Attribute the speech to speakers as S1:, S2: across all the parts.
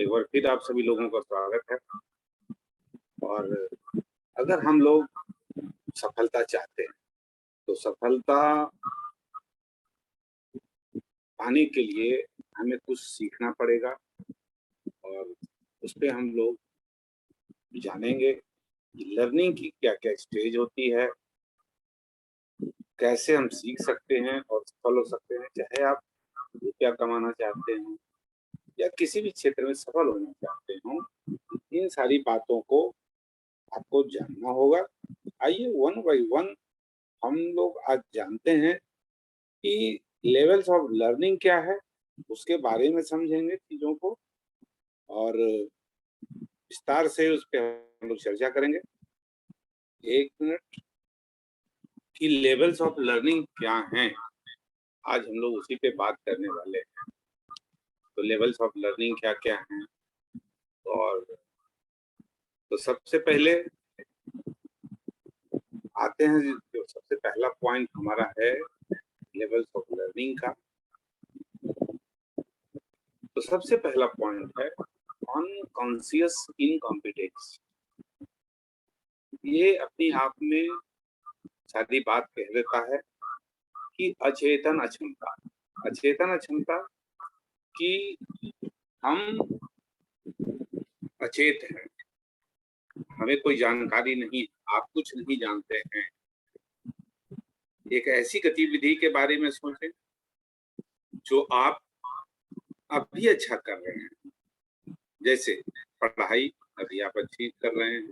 S1: एक बार फिर आप सभी लोगों का स्वागत है। और अगर हम लोग सफलता चाहते हैं तो सफलता पाने के लिए हमें कुछ सीखना पड़ेगा और उस पे हम लोग जानेंगे कि लर्निंग की क्या क्या स्टेज होती है, कैसे हम सीख सकते हैं और सफल हो सकते हैं। चाहे आप रुपया कमाना चाहते हैं या किसी भी क्षेत्र में सफल होना चाहते हो, इन सारी बातों को आपको जानना होगा। आइए वन बाय वन हम लोग आज जानते हैं कि लेवल्स ऑफ लर्निंग क्या है, उसके बारे में समझेंगे चीजों को और विस्तार से उस पर हम लोग चर्चा करेंगे। एक मिनट, कि लेवल्स ऑफ लर्निंग क्या हैं, आज हम लोग उसी पे बात करने वाले हैं। तो लेवल्स ऑफ लर्निंग क्या क्या हैं, और तो सबसे पहले आते हैं जो सबसे पहला पॉइंट हमारा है लेवल्स ऑफ लर्निंग का। तो सबसे पहला पॉइंट है अनकॉन्शियस इनकॉम्पिटेंस। ये अपने आप में सारी बात कह देता है कि अचेतन अक्षमता। अचेतन अक्षमता कि हम अचेत हैं, हमें कोई जानकारी नहीं, आप कुछ नहीं जानते हैं। एक ऐसी गतिविधि के बारे में सोचें जो आप अभी अच्छा कर रहे हैं, जैसे पढ़ाई अभी आप अच्छी कर रहे हैं,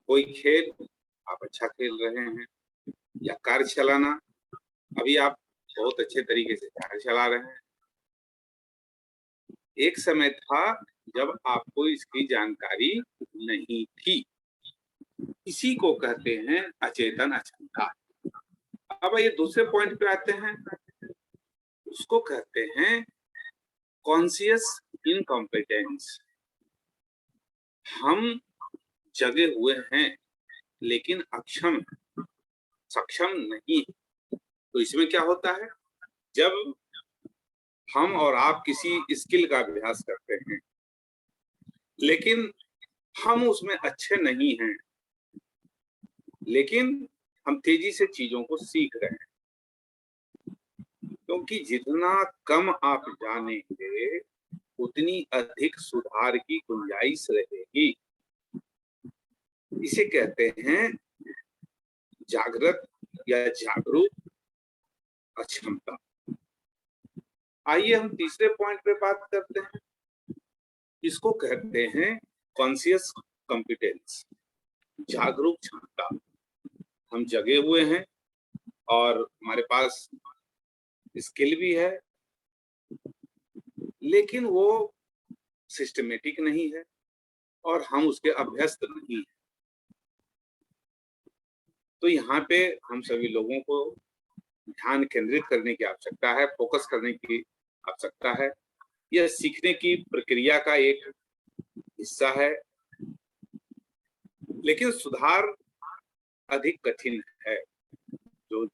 S1: कोई खेल आप अच्छा खेल रहे हैं, या कार चलाना अभी आप बहुत अच्छे तरीके से कार चला रहे हैं। एक समय था जब आपको इसकी जानकारी नहीं थी, इसी को कहते हैं अचेतन अक्षमता। अब ये दूसरे पॉइंट पे आते हैं, उसको कहते हैं कॉन्शियस इनकॉम्पिटेंस। हम जगे हुए हैं लेकिन अक्षम, सक्षम नहीं। तो इसमें क्या होता है, जब हम और आप किसी स्किल का अभ्यास करते हैं लेकिन हम उसमें अच्छे नहीं हैं, लेकिन हम तेजी से चीजों को सीख रहे हैं, क्योंकि जितना कम आप जानेंगे उतनी अधिक सुधार की गुंजाइश रहेगी। इसे कहते हैं जागृत या जागरूक अक्षमता। आइए हम तीसरे पॉइंट पे बात करते हैं, इसको कहते हैं कॉन्शियस कॉम्पिटेंस, जागरूक क्षमता। हम जगे हुए हैं और हमारे पास स्किल भी है, लेकिन वो सिस्टमेटिक नहीं है और हम उसके अभ्यस्त नहीं हैं। तो यहाँ पे हम सभी लोगों को ध्यान केंद्रित करने की आवश्यकता है, फोकस करने की आवश्यकता है। यह सीखने की प्रक्रिया का एक हिस्सा है, लेकिन सुधार अधिक कठिन है। जो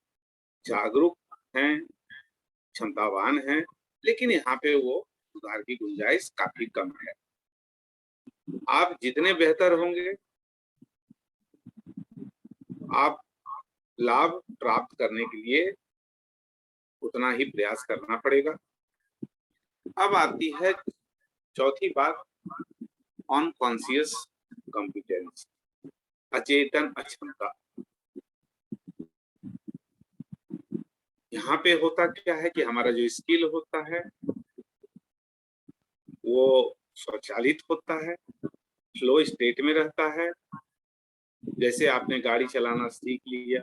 S1: जागरूक हैं, क्षमतावान हैं, लेकिन यहाँ पे वो सुधार की गुंजाइश काफी कम है। आप जितने बेहतर होंगे, आप लाभ प्राप्त करने के लिए उतना ही प्रयास करना पड़ेगा। अब आती है चौथी बात, अनकॉन्शियस कॉम्पिटेंस, अचेतन अक्षमता। यहाँ पे होता क्या है कि हमारा जो स्किल होता है वो स्वचालित होता है, फ्लो स्टेट में रहता है। जैसे आपने गाड़ी चलाना सीख लिया,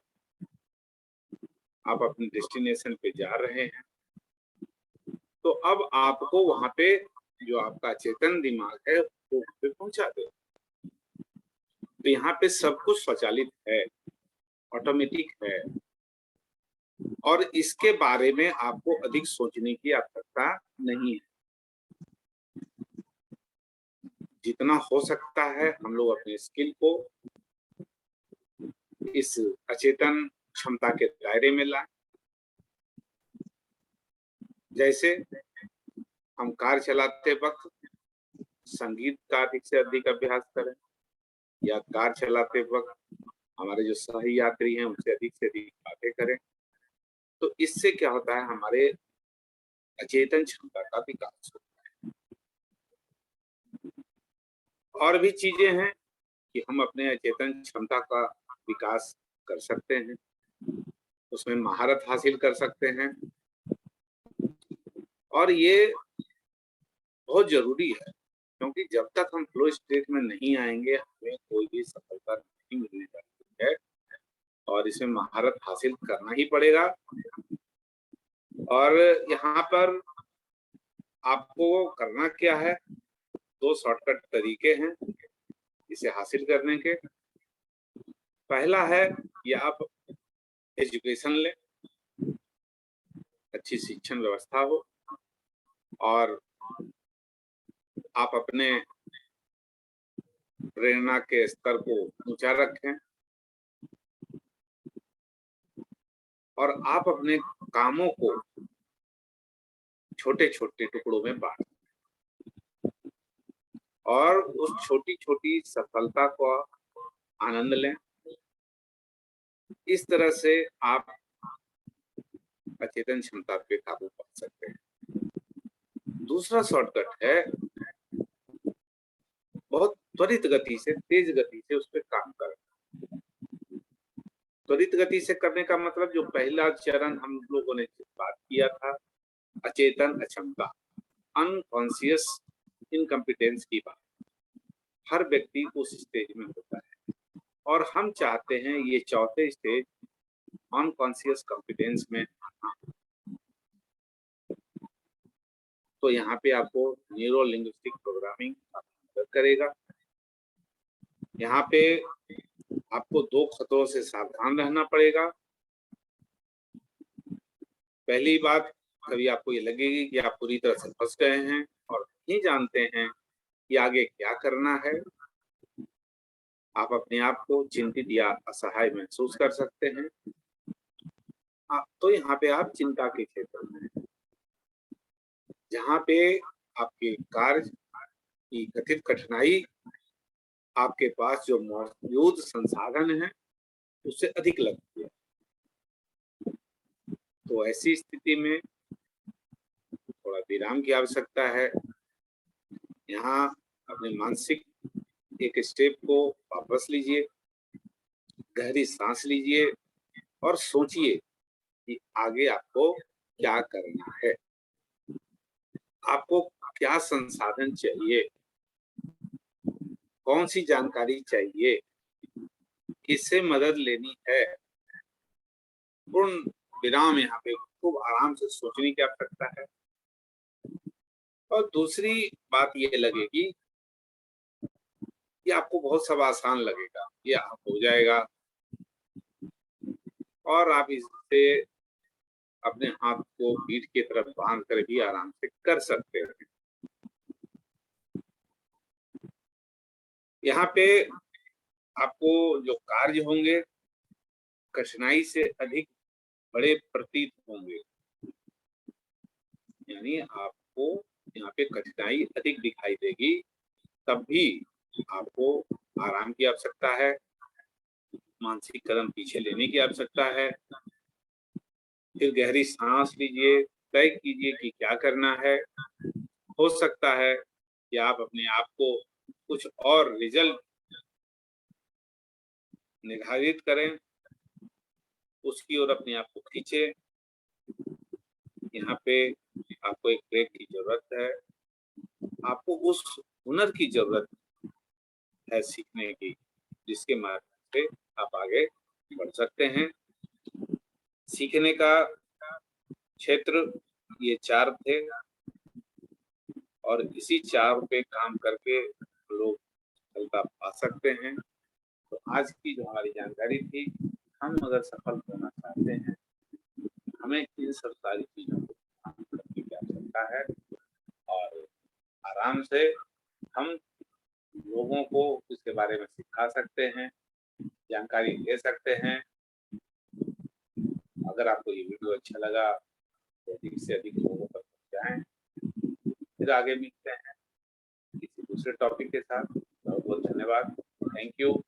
S1: आप अपने डेस्टिनेशन पे जा रहे हैं, तो अब आपको वहां पे जो आपका चेतन दिमाग है वो वहां पे पहुंचा दे। तो यहाँ पे सब कुछ स्वचालित है, ऑटोमेटिक है, और इसके बारे में आपको अधिक सोचने की आवश्यकता नहीं है। जितना हो सकता है हम लोग अपने स्किल को इस अचेतन क्षमता के दायरे में लाएं। जैसे हम कार चलाते वक्त संगीत का अधिक से अधिक अभ्यास करें, या कार चलाते वक्त हमारे जो सही यात्री हैं उनसे अधिक से अधिक बातें करें। तो इससे क्या होता है, हमारे अचेतन क्षमता का विकास होता है। और भी चीजें हैं कि हम अपने अचेतन क्षमता का विकास कर सकते हैं, उसमें महारत हासिल कर सकते हैं, और ये बहुत जरूरी है, क्योंकि जब तक हम फ्लो स्टेट में नहीं आएंगे हमें कोई भी सफलता नहीं मिलने वाली है, और इसमें महारत हासिल करना ही पड़ेगा। और यहाँ पर आपको करना क्या है, 2 शॉर्टकट तरीके हैं इसे हासिल करने के। पहला है कि आप एजुकेशन लें, अच्छी शिक्षण व्यवस्था हो, और आप अपने प्रेरणा के स्तर को ऊंचा रखें, और आप अपने कामों को छोटे छोटे टुकड़ों में बांटें, और उस छोटी छोटी सफलता को आनंद लें। इस तरह से आप अचेतन क्षमता पे काबू पा सकते हैं। दूसरा शॉर्टकट है बहुत त्वरित गति से, तेज गति से उस पर काम करना। त्वरित गति से करने का मतलब, जो पहला चरण हम लोगों ने बात किया था, अचेतन अक्षमता, अनकॉन्शियस इनकम्पिटेंस की बात, हर व्यक्ति उस स्टेज में होता है, और हम चाहते हैं ये चौथे स्टेज अनकॉन्शियस कॉम्पिटेंस में आना। तो यहाँ पे आपको न्यूरो लिंग्विस्टिक प्रोग्रामिंग मदद करेगा। यहाँ पे आपको 2 खतरों से सावधान रहना पड़ेगा। पहली बात, कभी आपको ये लगेगी कि आप पूरी तरह से फंस गए हैं और नहीं जानते हैं कि आगे क्या करना है। आप अपने आप को चिंतित या असहाय महसूस कर सकते हैं। तो यहाँ पे आप चिंता के क्षेत्र में हैं, जहाँ पे आपके कार्य की कथित कठिनाई आपके पास जो मौजूद संसाधन है उससे अधिक लगती है। तो ऐसी स्थिति में थोड़ा विराम की आवश्यकता है। यहाँ अपने मानसिक एक स्टेप को वापस लीजिए, गहरी सांस लीजिए, और सोचिए कि आगे आपको क्या करना है, आपको क्या संसाधन चाहिए, कौन सी जानकारी चाहिए, किससे मदद लेनी है। पूर्ण विराम यहाँ पे खूब आराम से सोचने की आवश्यकता है। और दूसरी बात ये लगेगी कि आपको बहुत सब आसान लगेगा, ये आप हो जाएगा, और आप इससे अपने हाथ को पीठ की तरफ बांध कर भी आराम से कर सकते हैं। यहाँ पे आपको जो कार्य होंगे कठिनाई से अधिक बड़े प्रतीत होंगे, यानी आपको यहाँ पे कठिनाई अधिक दिखाई देगी, तब भी आपको आराम की आवश्यकता है, मानसिक कदम पीछे लेने की आवश्यकता है। फिर गहरी सांस लीजिए, तय कीजिए कि क्या करना है। हो सकता है कि आप अपने आप को कुछ और रिजल्ट निर्धारित करें, उसकी ओर अपने आप को खींचे। यहाँ पे आपको एक ब्रेक की जरूरत है, आपको उस हुनर की जरूरत है सीखने की, जिसके माध्यम से आप आगे बढ़ सकते हैं। सीखने का क्षेत्र ये 4 थे, और इसी 4 पे काम करके लोग सफलता पा सकते हैं। तो आज की जो हमारी जानकारी थी, हम अगर सफल होना चाहते हैं हमें इन सब सारी चीजों को काम करने की आवश्यकता है, और आराम से हम लोगों को इसके बारे में सिखा सकते हैं, जानकारी दे सकते हैं। अगर आपको ये वीडियो अच्छा लगा तो अधिक से अधिक लोगों तक पहुंचाएं। फिर आगे मिलते हैं किसी दूसरे टॉपिक के साथ। बहुत बहुत धन्यवाद। Thank you.